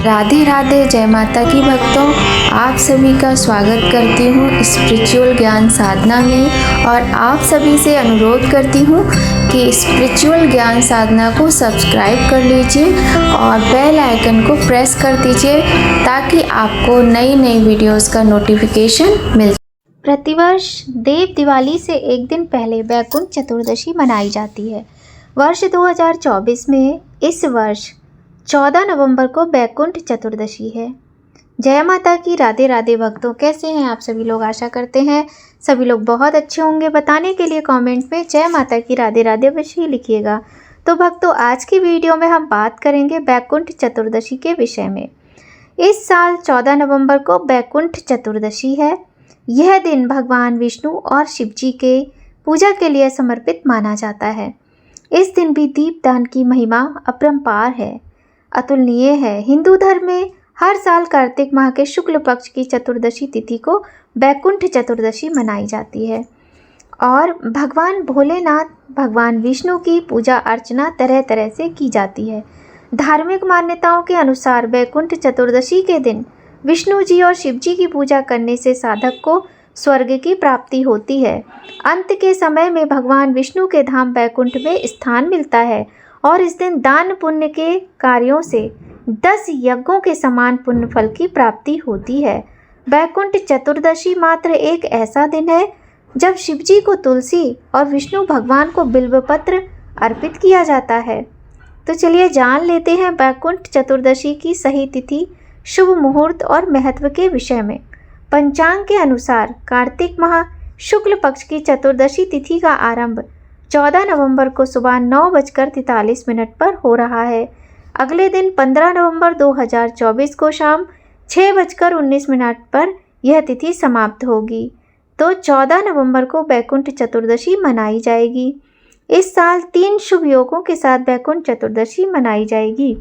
राधे राधे, जय माता की भक्तों। आप सभी का स्वागत करती हूँ स्पिरिचुअल ज्ञान साधना में और आप सभी से अनुरोध करती हूँ कि स्पिरिचुअल ज्ञान साधना को सब्सक्राइब कर लीजिए और बेल आइकन को प्रेस कर दीजिए ताकि आपको नई नई वीडियोस का नोटिफिकेशन मिल। प्रतिवर्ष देव दिवाली से एक दिन पहले वैकुंठ चतुर्दशी मनाई जाती है। वर्ष 2024 में इस वर्ष 14 नवंबर को वैकुंठ चतुर्दशी है। जय माता की राधे राधे भक्तों, कैसे हैं आप सभी लोग? आशा करते हैं सभी लोग बहुत अच्छे होंगे। बताने के लिए कमेंट में जय माता की राधे राधे अवश्य ही लिखिएगा। तो भक्तों, आज की वीडियो में हम बात करेंगे वैकुंठ चतुर्दशी के विषय में। इस साल 14 नवंबर को वैकुंठ चतुर्दशी है। यह दिन भगवान विष्णु और शिव जी के पूजा के लिए समर्पित माना जाता है। इस दिन भी दीपदान की महिमा अपरंपार है, अतुलनीय है। हिंदू धर्म में हर साल कार्तिक माह के शुक्ल पक्ष की चतुर्दशी तिथि को वैकुंठ चतुर्दशी मनाई जाती है और भगवान भोलेनाथ, भगवान विष्णु की पूजा अर्चना तरह तरह से की जाती है। धार्मिक मान्यताओं के अनुसार वैकुंठ चतुर्दशी के दिन विष्णु जी और शिव जी की पूजा करने से साधक को स्वर्ग की प्राप्ति होती है। अंत के समय में भगवान विष्णु के धाम वैकुंठ में स्थान मिलता है और इस दिन दान पुण्य के कार्यों से 10 यज्ञों के समान पुण्य फल की प्राप्ति होती है। वैकुंठ चतुर्दशी मात्र एक ऐसा दिन है जब शिव जी को तुलसी और विष्णु भगवान को बिल्वपत्र अर्पित किया जाता है। तो चलिए जान लेते हैं वैकुंठ चतुर्दशी की सही तिथि, शुभ मुहूर्त और महत्व के विषय में। पंचांग के अनुसार कार्तिक माह शुक्ल पक्ष की चतुर्दशी तिथि का आरंभ 14 नवंबर को सुबह 9:43 पर हो रहा है। अगले दिन 15 नवंबर 2024 को शाम 6:19 पर यह तिथि समाप्त होगी। तो 14 नवंबर को वैकुंठ चतुर्दशी मनाई जाएगी। इस साल 3 शुभ योगों के साथ वैकुंठ चतुर्दशी मनाई जाएगी।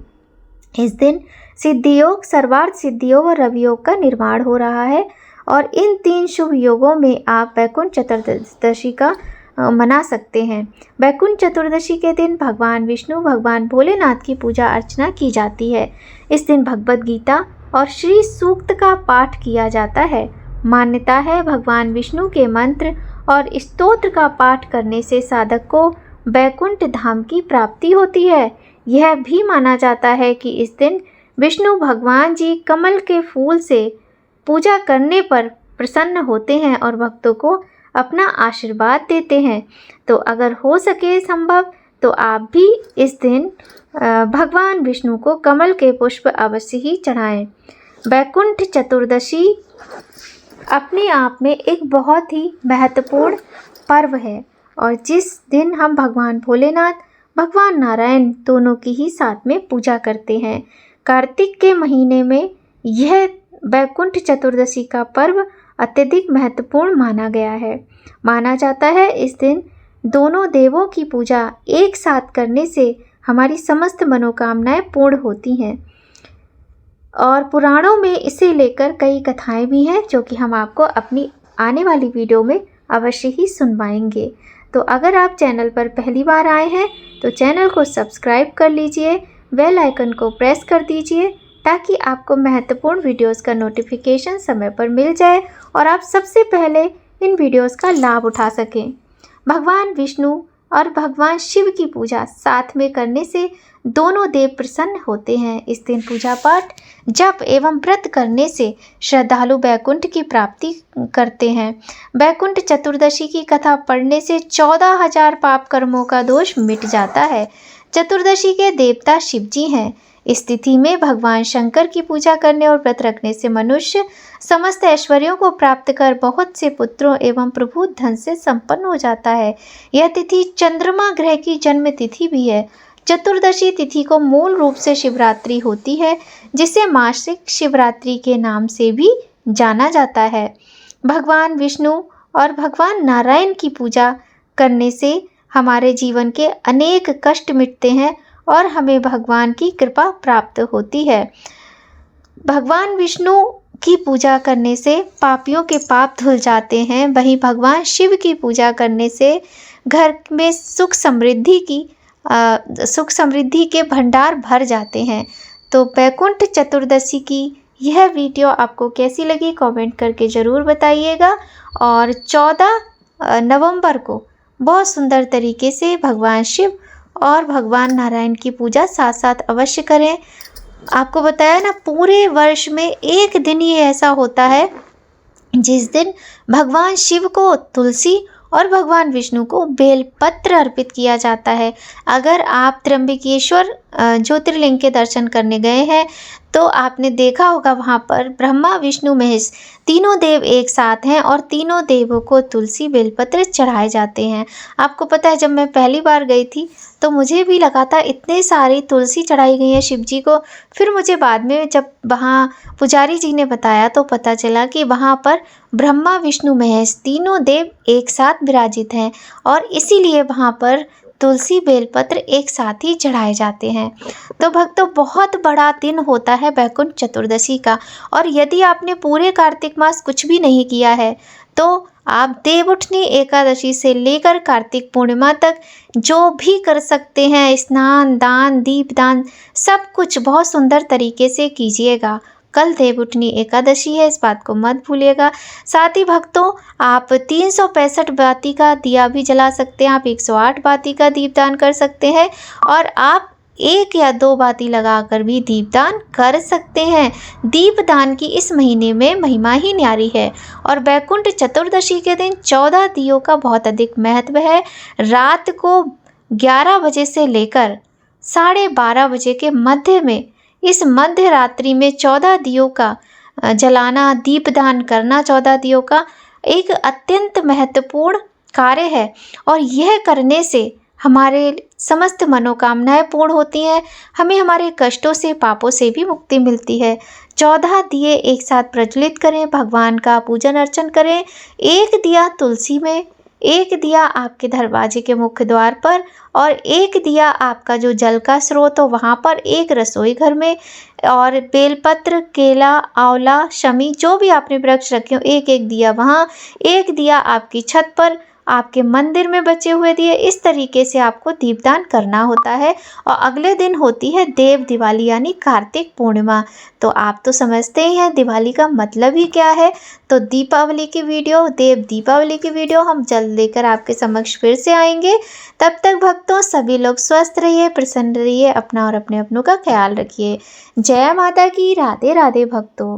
इस दिन सिद्धि योग, सर्वार्थ सिद्धि योग और रवि योग का निर्माण हो रहा है और इन 3 शुभ योगों में आप वैकुंठ चतुर्दशी का मना सकते हैं। वैकुंठ चतुर्दशी के दिन भगवान विष्णु, भगवान भोलेनाथ की पूजा अर्चना की जाती है। इस दिन भगवद गीता और श्री सूक्त का पाठ किया जाता है। मान्यता है भगवान विष्णु के मंत्र और स्तोत्र का पाठ करने से साधक को वैकुंठ धाम की प्राप्ति होती है। यह भी माना जाता है कि इस दिन विष्णु भगवान जी कमल के फूल से पूजा करने पर प्रसन्न होते हैं और भक्तों को अपना आशीर्वाद देते हैं। तो अगर हो सके संभव तो आप भी इस दिन भगवान विष्णु को कमल के पुष्प अवश्य ही चढ़ाएं। वैकुंठ चतुर्दशी अपने आप में एक बहुत ही महत्वपूर्ण पर्व है और जिस दिन हम भगवान भोलेनाथ, भगवान नारायण दोनों की ही साथ में पूजा करते हैं। कार्तिक के महीने में यह वैकुंठ चतुर्दशी का पर्व अत्यधिक महत्वपूर्ण माना गया है। माना जाता है इस दिन दोनों देवों की पूजा एक साथ करने से हमारी समस्त मनोकामनाएं पूर्ण होती हैं और पुराणों में इसे लेकर कई कथाएं भी हैं जो कि हम आपको अपनी आने वाली वीडियो में अवश्य ही सुनवाएंगे। तो अगर आप चैनल पर पहली बार आए हैं तो चैनल को सब्सक्राइब कर लीजिए, बेल आइकन को प्रेस कर दीजिए ताकि आपको महत्वपूर्ण वीडियोस का नोटिफिकेशन समय पर मिल जाए और आप सबसे पहले इन वीडियोस का लाभ उठा सकें। भगवान विष्णु और भगवान शिव की पूजा साथ में करने से दोनों देव प्रसन्न होते हैं। इस दिन पूजा पाठ, जप एवं व्रत करने से श्रद्धालु वैकुंठ की प्राप्ति करते हैं। वैकुंठ चतुर्दशी की कथा पढ़ने से 14,000 पाप कर्मों का दोष मिट जाता है। चतुर्दशी के देवता शिव जी हैं। इस तिथि में भगवान शंकर की पूजा करने और व्रत रखने से मनुष्य समस्त ऐश्वर्यों को प्राप्त कर बहुत से पुत्रों एवं प्रभु धन से संपन्न हो जाता है। यह तिथि चंद्रमा ग्रह की जन्म तिथि भी है। चतुर्दशी तिथि को मूल रूप से शिवरात्रि होती है, जिसे मासिक शिवरात्रि के नाम से भी जाना जाता है। भगवान विष्णु और भगवान नारायण की पूजा करने से हमारे जीवन के अनेक कष्ट मिटते हैं और हमें भगवान की कृपा प्राप्त होती है। भगवान विष्णु की पूजा करने से पापियों के पाप धुल जाते हैं। वहीं भगवान शिव की पूजा करने से घर में सुख समृद्धि के भंडार भर जाते हैं। तो बैकुंठ चतुर्दशी की यह वीडियो आपको कैसी लगी कमेंट करके ज़रूर बताइएगा। और 14 नवंबर को बहुत सुंदर तरीके से भगवान शिव और भगवान नारायण की पूजा साथ साथ अवश्य करें। आपको बताया ना, पूरे वर्ष में एक दिन ही ऐसा होता है जिस दिन भगवान शिव को तुलसी और भगवान विष्णु को बेलपत्र अर्पित किया जाता है। अगर आप त्र्यंबकेश्वर ज्योतिर्लिंग के दर्शन करने गए हैं तो आपने देखा होगा वहाँ पर ब्रह्मा विष्णु महेश तीनों देव एक साथ हैं और तीनों देवों को तुलसी बेलपत्र चढ़ाए जाते हैं। आपको पता है, जब मैं पहली बार गई थी तो मुझे भी लगा था इतने सारी तुलसी चढ़ाई गई है शिव जी को। फिर मुझे बाद में जब वहाँ पुजारी जी ने बताया तो पता चला कि वहाँ पर ब्रह्मा विष्णु महेश तीनों देव एक साथ विराजित हैं और इसीलिए वहाँ पर तुलसी बेलपत्र एक साथ ही चढ़ाए जाते हैं। तो भक्तों, बहुत बड़ा दिन होता है बैकुंठ चतुर्दशी का। और यदि आपने पूरे कार्तिक मास कुछ भी नहीं किया है तो आप देवउठनी एकादशी से लेकर कार्तिक पूर्णिमा तक जो भी कर सकते हैं, स्नान दान दीपदान सब कुछ बहुत सुंदर तरीके से कीजिएगा। कल देवउठनी एकादशी है, इस बात को मत भूलिएगा। साथ ही भक्तों, आप 365 बाती का दिया भी जला सकते हैं, आप 108 बाती का दीपदान कर सकते हैं और आप 1 या 2 बाती लगाकर भी दीपदान कर सकते हैं। दीपदान की इस महीने में महिमा ही न्यारी है। और बैकुंठ चतुर्दशी के दिन 14 दियों का बहुत अधिक महत्व है। रात को 11 बजे से लेकर 12:30 बजे के मध्य में, इस मध्य रात्रि में 14 दियों का जलाना, दीपदान करना 14 दियों का एक अत्यंत महत्वपूर्ण कार्य है। और यह करने से हमारे समस्त मनोकामनाएं पूर्ण होती हैं, हमें हमारे कष्टों से पापों से भी मुक्ति मिलती है। 14 दिए एक साथ प्रज्वलित करें, भगवान का पूजन अर्चन करें। 1 दिया तुलसी में, 1 दिया आपके दरवाजे के मुख्य द्वार पर और 1 दिया आपका जो जल का स्रोत हो वहाँ पर, 1 रसोई घर में और बेलपत्र, केला, आंवला, शमी जो भी आपने वृक्ष रखे हो 1-1 दिया वहाँ, 1 दिया आपकी छत पर, आपके मंदिर में बचे हुए दिए। इस तरीके से आपको दीपदान करना होता है। और अगले दिन होती है देव दिवाली यानी कार्तिक पूर्णिमा। तो आप तो समझते ही हैं दिवाली का मतलब ही क्या है। तो दीपावली की वीडियो, देव दीपावली की वीडियो हम जल्द लेकर आपके समक्ष फिर से आएंगे। तब तक भक्तों, सभी लोग स्वस्थ रहिए, प्रसन्न रहिए, अपना और अपने अपनों का ख्याल रखिए। जय माता की, राधे राधे भक्तों।